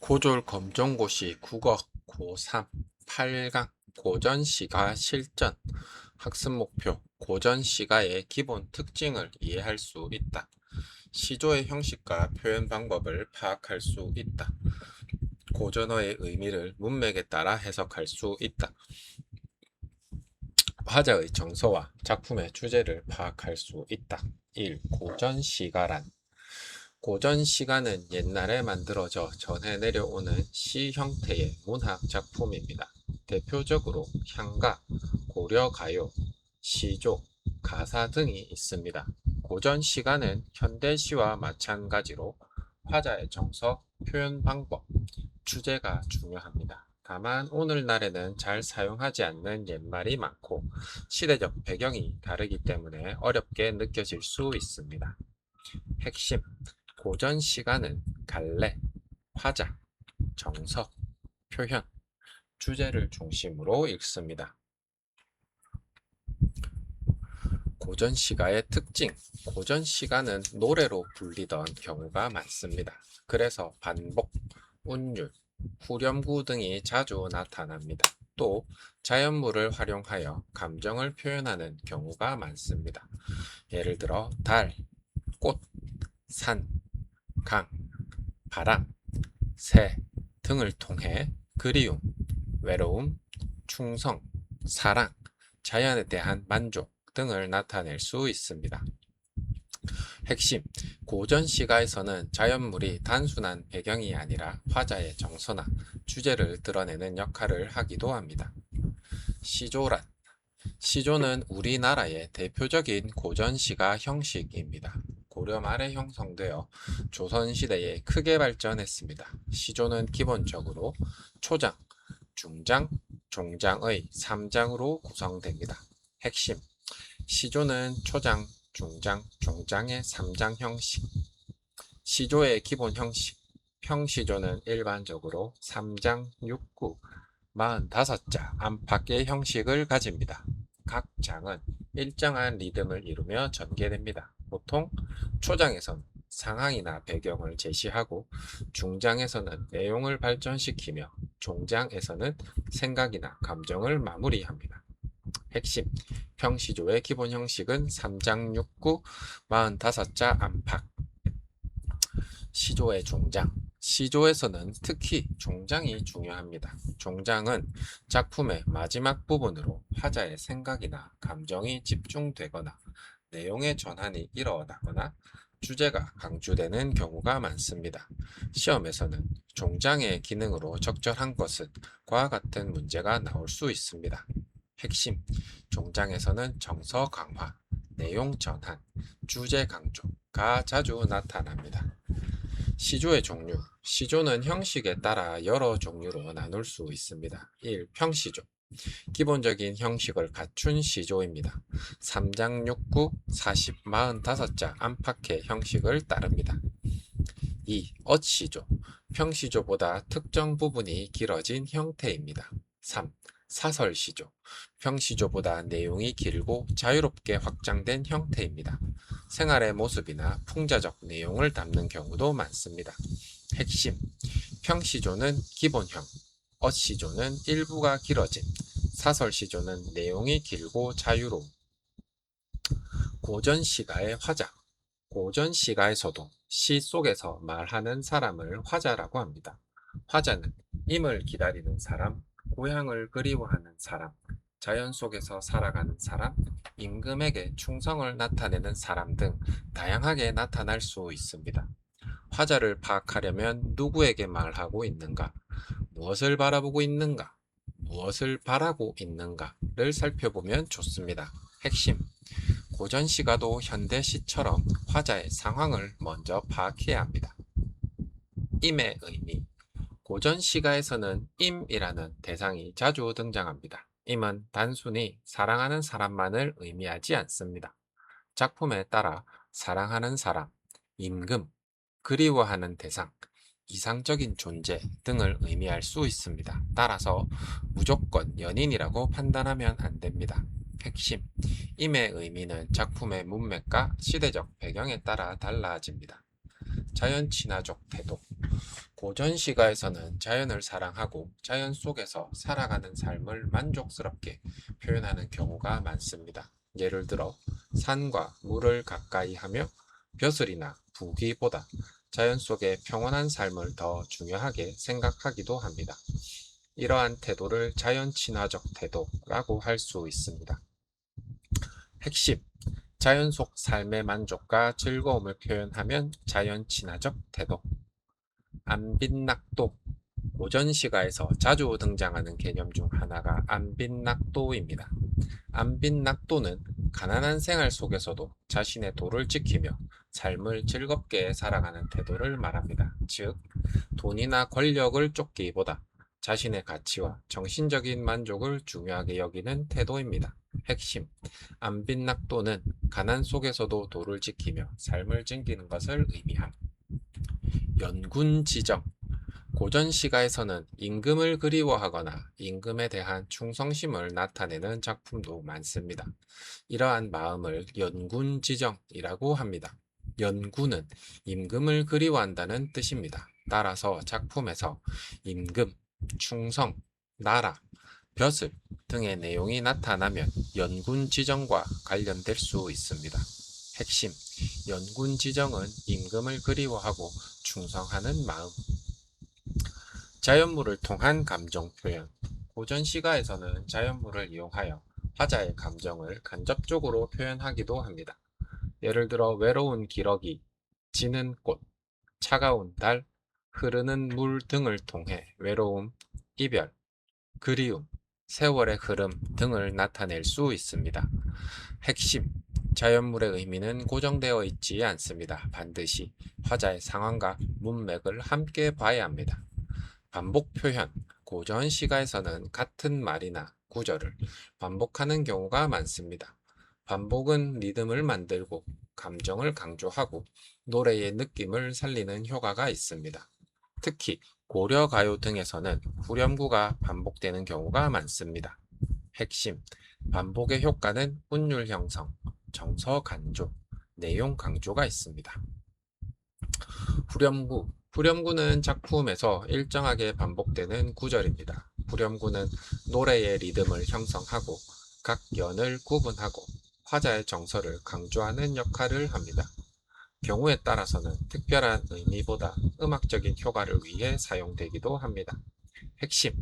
고졸 검정고시 국어 고3 8강 고전시가 실전 학습 목표 고전시가의 기본 특징을 이해할 수 있다. 시조의 형식과 표현 방법을 파악할 수 있다. 고전어의 의미를 문맥에 따라 해석할 수 있다. 화자의 정서와 작품의 주제를 파악할 수 있다. 1. 고전시가란 고전시가는 옛날에 만들어져 전해 내려오는 시 형태의 문학 작품입니다. 대표적으로 향가, 고려가요, 시조, 가사 등이 있습니다. 고전시가는 현대시와 마찬가지로 화자의 정서, 표현 방법, 주제가 중요합니다. 다만 오늘날에는 잘 사용하지 않는 옛말이 많고 시대적 배경이 다르기 때문에 어렵게 느껴질 수 있습니다. 핵심 고전 시가는 갈래, 화자, 정서, 표현, 주제를 중심으로 읽습니다. 고전 시가의 특징 고전 시가는 노래로 불리던 경우가 많습니다. 그래서 반복, 운율, 후렴구 등이 자주 나타납니다. 또 자연물을 활용하여 감정을 표현하는 경우가 많습니다. 예를 들어 달, 꽃, 산, 강, 바람, 새 등을 통해 그리움, 외로움, 충성, 사랑, 자연에 대한 만족 등을 나타낼 수 있습니다. 핵심 고전 시가에서는 자연물이 단순한 배경이 아니라 화자의 정서나 주제를 드러내는 역할을 하기도 합니다. 시조란 시조는 우리나라의 대표적인 고전 시가 형식입니다. 고려 말에 형성되어 조선시대에 크게 발전했습니다. 시조는 기본적으로 초장, 중장, 종장의 3장으로 구성됩니다. 핵심 시조는 초장, 중장, 종장의 3장 형식 시조의 기본 형식 평시조는 일반적으로 3장, 6구, 45자 안팎의 형식을 가집니다. 각 장은 일정한 리듬을 이루며 전개됩니다. 보통 초장에서는 상황이나 배경을 제시하고 중장에서는 내용을 발전시키며 종장에서는 생각이나 감정을 마무리합니다. 핵심 평시조의 기본 형식은 3장 6구 45자 안팎 시조의 종장 시조에서는 특히 종장이 중요합니다. 종장은 작품의 마지막 부분으로 화자의 생각이나 감정이 집중되거나 내용의 전환이 일어나거나 주제가 강조되는 경우가 많습니다. 시험에서는 종장의 기능으로 적절한 것은 과 같은 문제가 나올 수 있습니다. 핵심 종장에서는 정서 강화, 내용 전환, 주제 강조가 자주 나타납니다. 시조의 종류 시조는 형식에 따라 여러 종류로 나눌 수 있습니다. 1. 평시조 기본적인 형식을 갖춘 시조입니다. 3장 6구 40, 45자 안팎의 형식을 따릅니다. 2. 엇시조 평시조보다 특정 부분이 길어진 형태입니다. 3. 사설시조 평시조보다 내용이 길고 자유롭게 확장된 형태입니다. 생활의 모습이나 풍자적 내용을 담는 경우도 많습니다. 핵심 평시조는 기본형, 엇시조는 일부가 길어진, 사설시조는 내용이 길고 자유로운. 고전시가의 화자 고전시가에서도 시 속에서 말하는 사람을 화자라고 합니다. 화자는 임을 기다리는 사람, 고향을 그리워하는 사람, 자연 속에서 살아가는 사람, 임금에게 충성을 나타내는 사람 등 다양하게 나타날 수 있습니다. 화자를 파악하려면 누구에게 말하고 있는가, 무엇을 바라보고 있는가, 무엇을 바라고 있는가를 살펴보면 좋습니다. 핵심 고전시가도 현대시처럼 화자의 상황을 먼저 파악해야 합니다. 임의 의미 고전시가에서는 임이라는 대상이 자주 등장합니다. 임은 단순히 사랑하는 사람만을 의미하지 않습니다. 작품에 따라 사랑하는 사람, 임금, 그리워하는 대상, 이상적인 존재 등을 의미할 수 있습니다. 따라서 무조건 연인이라고 판단하면 안 됩니다. 핵심, 임의 의미는 작품의 문맥과 시대적 배경에 따라 달라집니다. 자연 친화적 태도 고전 시가에서는 자연을 사랑하고 자연 속에서 살아가는 삶을 만족스럽게 표현하는 경우가 많습니다. 예를 들어 산과 물을 가까이 하며 벼슬이나 부귀보다 자연 속의 평온한 삶을 더 중요하게 생각하기도 합니다. 이러한 태도를 자연 친화적 태도라고 할 수 있습니다. 핵심: 자연 속 삶의 만족과 즐거움을 표현하면 자연 친화적 태도. 안빈낙도. 고전 시가에서 자주 등장하는 개념 중 하나가 안빈낙도입니다. 안빈낙도는 가난한 생활 속에서도 자신의 도를 지키며 삶을 즐겁게 살아가는 태도를 말합니다. 즉, 돈이나 권력을 쫓기보다 자신의 가치와 정신적인 만족을 중요하게 여기는 태도입니다. 핵심: 안빈낙도는 가난 속에서도 도를 지키며 삶을 즐기는 것을 의미함. 연군지정. 고전 시가에서는 임금을 그리워하거나 임금에 대한 충성심을 나타내는 작품도 많습니다. 이러한 마음을 연군지정이라고 합니다. 연군은 임금을 그리워한다는 뜻입니다. 따라서 작품에서 임금, 충성, 나라, 벼슬 등의 내용이 나타나면 연군지정과 관련될 수 있습니다. 핵심: 연군지정은 임금을 그리워하고 충성하는 마음. 자연물을 통한 감정 표현. 고전 시가에서는 자연물을 이용하여 화자의 감정을 간접적으로 표현하기도 합니다. 예를 들어 외로운 기러기, 지는 꽃, 차가운 달, 흐르는 물 등을 통해 외로움, 이별, 그리움, 세월의 흐름 등을 나타낼 수 있습니다. 핵심: 자연물의 의미는 고정되어 있지 않습니다. 반드시 화자의 상황과 문맥을 함께 봐야 합니다. 반복 표현. 고전 시가에서는 같은 말이나 구절을 반복하는 경우가 많습니다. 반복은 리듬을 만들고 감정을 강조하고 노래의 느낌을 살리는 효과가 있습니다. 특히 고려 가요 등에서는 후렴구가 반복되는 경우가 많습니다. 핵심: 반복의 효과는 운율 형성, 정서 강조, 내용 강조가 있습니다. 후렴구. 후렴구는 작품에서 일정하게 반복되는 구절입니다. 후렴구는 노래의 리듬을 형성하고 각 연을 구분하고 화자의 정서를 강조하는 역할을 합니다. 경우에 따라서는 특별한 의미보다 음악적인 효과를 위해 사용되기도 합니다. 핵심: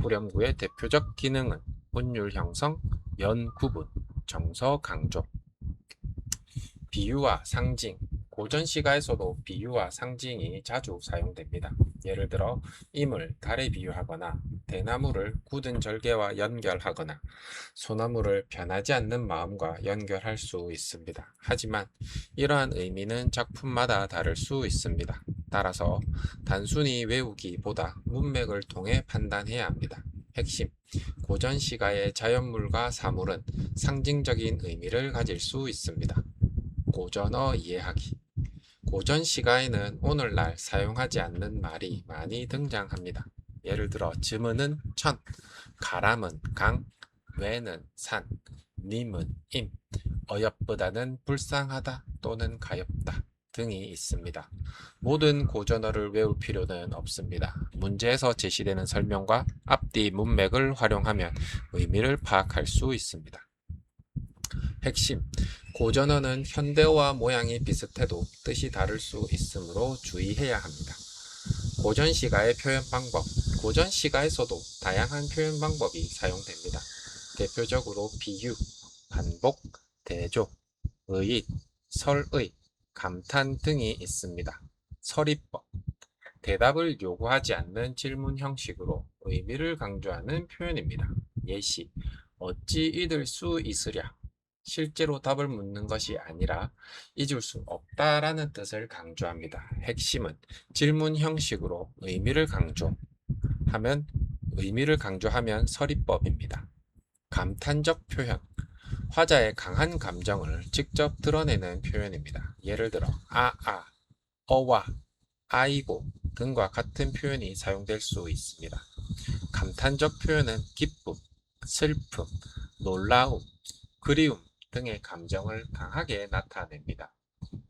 후렴구의 대표적 기능은 운율 형성, 연 구분, 정서 강조. 비유와 상징. 고전 시가에서도 비유와 상징이 자주 사용됩니다. 예를 들어 임을 달에 비유하거나 대나무를 굳은 절개와 연결하거나 소나무를 변하지 않는 마음과 연결할 수 있습니다. 하지만 이러한 의미는 작품마다 다를 수 있습니다. 따라서 단순히 외우기보다 문맥을 통해 판단해야 합니다. 핵심: 고전 시가의 자연물과 사물은 상징적인 의미를 가질 수 있습니다. 고전어 이해하기. 고전 시가에는 오늘날 사용하지 않는 말이 많이 등장합니다. 예를 들어 즈음은 천, 가람은 강, 외는 산, 님은 임, 어여쁘다는 불쌍하다 또는 가엾다 등이 있습니다. 모든 고전어를 외울 필요는 없습니다. 문제에서 제시되는 설명과 앞뒤 문맥을 활용하면 의미를 파악할 수 있습니다. 핵심: 고전어는 현대어와 모양이 비슷해도 뜻이 다를 수 있으므로 주의해야 합니다. 고전 시가의 표현 방법. 고전 시가에서도 다양한 표현 방법이 사용됩니다. 대표적으로 비유, 반복, 대조, 의잇, 설의, 감탄 등이 있습니다. 서리법. 대답을 요구하지 않는 질문 형식으로 의미를 강조하는 표현입니다. 예시: 어찌 잊을 수 있으랴. 실제로 답을 묻는 것이 아니라 잊을 수 없다라는 뜻을 강조합니다. 핵심은 질문 형식으로 의미를 강조하면 서리법입니다. 감탄적 표현. 화자의 강한 감정을 직접 드러내는 표현입니다. 예를 들어 어와, 아이고 등과 같은 표현이 사용될 수 있습니다. 감탄적 표현은 기쁨, 슬픔, 놀라움, 그리움 등의 감정을 강하게 나타냅니다.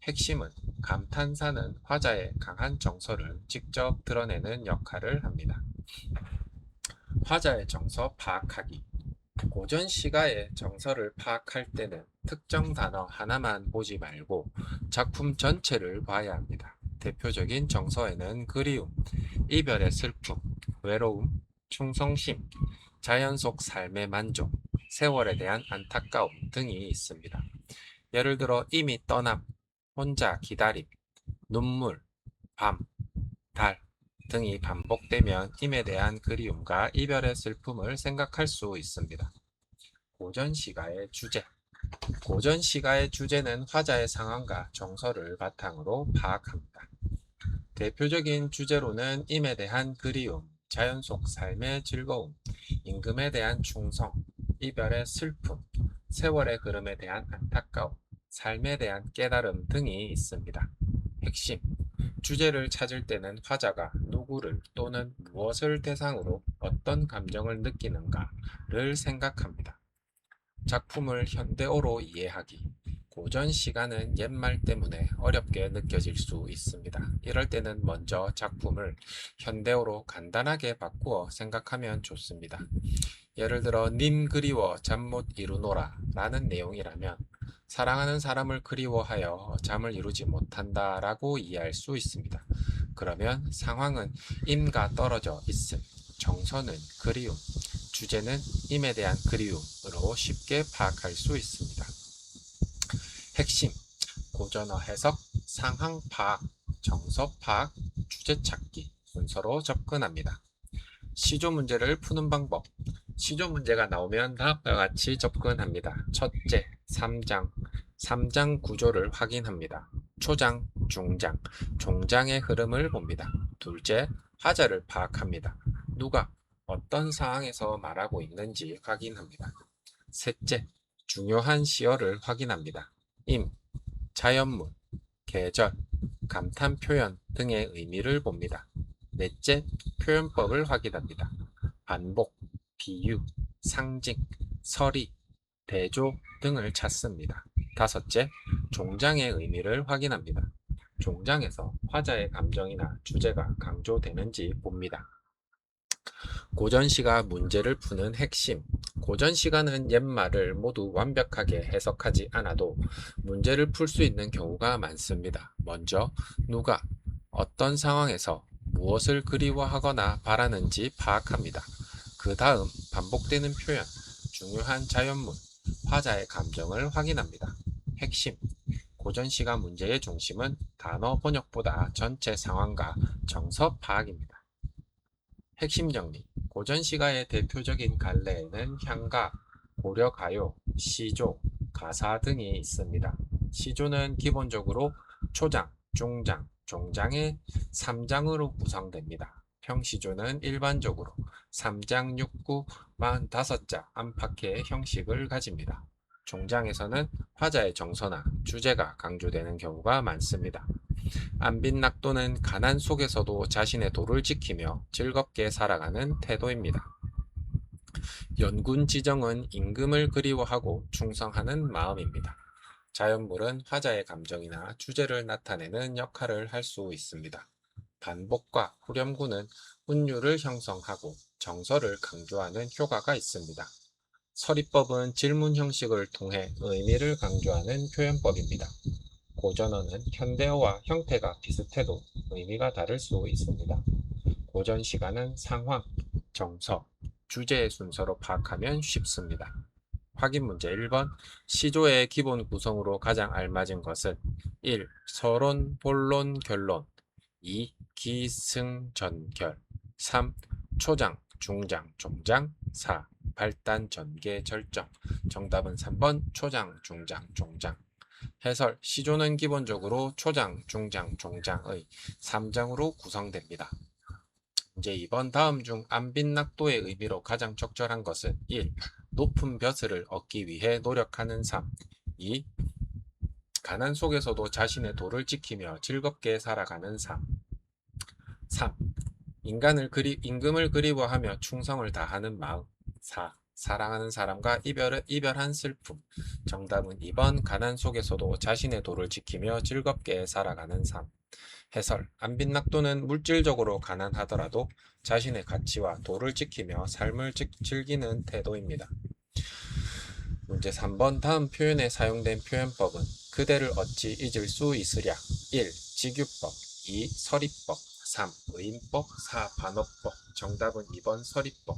핵심은 감탄사는 화자의 강한 정서를 직접 드러내는 역할을 합니다. 화자의 정서 파악하기. 고전 시가의 정서를 파악할 때는 특정 단어 하나만 보지 말고 작품 전체를 봐야 합니다. 대표적인 정서에는 그리움, 이별의 슬픔, 외로움, 충성심, 자연 속 삶의 만족, 세월에 대한 안타까움 등이 있습니다. 예를 들어 이미 떠남, 혼자 기다림, 눈물, 밤, 달 등이 반복되면 임에 대한 그리움과 이별의 슬픔을 생각할 수 있습니다. 고전 시가의 주제. 고전 시가의 주제는 화자의 상황과 정서를 바탕으로 파악합니다. 대표적인 주제로는 임에 대한 그리움, 자연 속 삶의 즐거움, 임금에 대한 충성, 이별의 슬픔, 세월의 흐름에 대한 안타까움, 삶에 대한 깨달음 등이 있습니다. 핵심. 주제를 찾을 때는 화자가 누구를 또는 무엇을 대상으로 어떤 감정을 느끼는가를 생각합니다. 작품을 현대어로 이해하기. 고전 시가는 옛말 때문에 어렵게 느껴질 수 있습니다. 이럴 때는 먼저 작품을 현대어로 간단하게 바꾸어 생각하면 좋습니다. 예를 들어 님 그리워 잠 못 이루노라 라는 내용이라면 사랑하는 사람을 그리워하여 잠을 이루지 못한다 라고 이해할 수 있습니다. 그러면 상황은 임과 떨어져 있음, 정서는 그리움, 주제는 임에 대한 그리움으로 쉽게 파악할 수 있습니다. 핵심, 고전어 해석, 상황 파악, 정서 파악, 주제 찾기 순서로 접근합니다. 시조 문제를 푸는 방법. 시조 문제가 나오면 다음과 같이 접근합니다. 첫째, 3장 구조를 확인합니다. 초장, 중장, 종장의 흐름을 봅니다. 둘째, 화자를 파악합니다. 누가 어떤 상황에서 말하고 있는지 확인합니다. 셋째, 중요한 시어를 확인합니다. 임, 자연문, 계절, 감탄 표현 등의 의미를 봅니다. 넷째, 표현법을 확인합니다. 반복, 비유, 상징, 서리, 대조 등을 찾습니다. 다섯째, 종장의 의미를 확인합니다. 종장에서 화자의 감정이나 주제가 강조되는지 봅니다. 고전시가 문제를 푸는 핵심. 고전시가는 옛말을 모두 완벽하게 해석하지 않아도 문제를 풀 수 있는 경우가 많습니다. 먼저 누가 어떤 상황에서 무엇을 그리워하거나 바라는지 파악합니다. 그 다음 반복되는 표현, 중요한 자연문, 화자의 감정을 확인합니다. 핵심. 고전시가 문제의 중심은 단어 번역보다 전체 상황과 정서 파악입니다. 핵심 정리. 고전시가의 대표적인 갈래에는 향가, 고려가요, 시조, 가사 등이 있습니다. 시조는 기본적으로 초장, 중장, 종장의 3장으로 구성됩니다. 평시조는 일반적으로 3장, 6구, 45자 안팎의 형식을 가집니다. 종장에서는 화자의 정서나 주제가 강조되는 경우가 많습니다. 안빈낙도는 가난 속에서도 자신의 도를 지키며 즐겁게 살아가는 태도입니다. 연군지정은 임금을 그리워하고 충성하는 마음입니다. 자연물은 화자의 감정이나 주제를 나타내는 역할을 할 수 있습니다. 반복과 후렴구는 운율을 형성하고 정서를 강조하는 효과가 있습니다. 서리법은 질문 형식을 통해 의미를 강조하는 표현법입니다. 고전어는 현대어와 형태가 비슷해도 의미가 다를 수 있습니다. 고전 시가는 상황, 정서, 주제의 순서로 파악하면 쉽습니다. 확인 문제 1번. 시조의 기본 구성으로 가장 알맞은 것은 1. 서론, 본론, 결론 2. 기승전결 3. 초장, 중장, 종장 4. 발단, 전개, 절정. 정답은 3번 초장, 중장, 종장. 해설. 시조는 기본적으로 초장, 중장, 종장의 3장으로 구성됩니다. 이제 2번. 다음 중 안빈낙도의 의미로 가장 적절한 것은 1. 높은 벼슬을 얻기 위해 노력하는 삶 2. 가난 속에서도 자신의 도를 지키며 즐겁게 살아가는 삶 3. 임금을 그리워하며 충성을 다하는 마음 4. 사랑하는 사람과 이별한 슬픔. 정답은 2번. 가난 속에서도 자신의 도를 지키며 즐겁게 살아가는 삶. 해설. 안빈낙도는 물질적으로 가난하더라도 자신의 가치와 도를 지키며 삶을 즐기는 태도입니다. 문제 3번. 다음 표현에 사용된 표현법은 그대를 어찌 잊을 수 있으랴. 1. 직유법. 2. 서리법. 3. 의인법. 4. 반어법. 정답은 2번 서리법.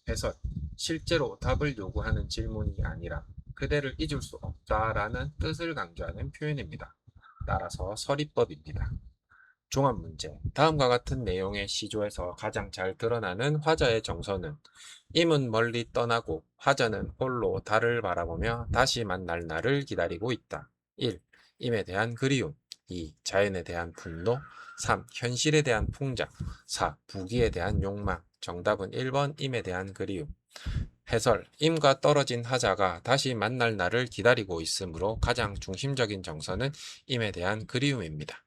해설. 실제로 답을 요구하는 질문이 아니라 그대를 잊을 수 없다라는 뜻을 강조하는 표현입니다. 따라서 서리법입니다. 종합 문제. 다음과 같은 내용의 시조에서 가장 잘 드러나는 화자의 정서는 임은 멀리 떠나고 화자는 홀로 달을 바라보며 다시 만날 날을 기다리고 있다. 1. 임에 대한 그리움. 2. 자연에 대한 분노. 3. 현실에 대한 풍자. 4. 부귀에 대한 욕망. 정답은 1번 임에 대한 그리움. 해설. 임과 떨어진 화자가 다시 만날 날을 기다리고 있으므로 가장 중심적인 정서는 임에 대한 그리움입니다.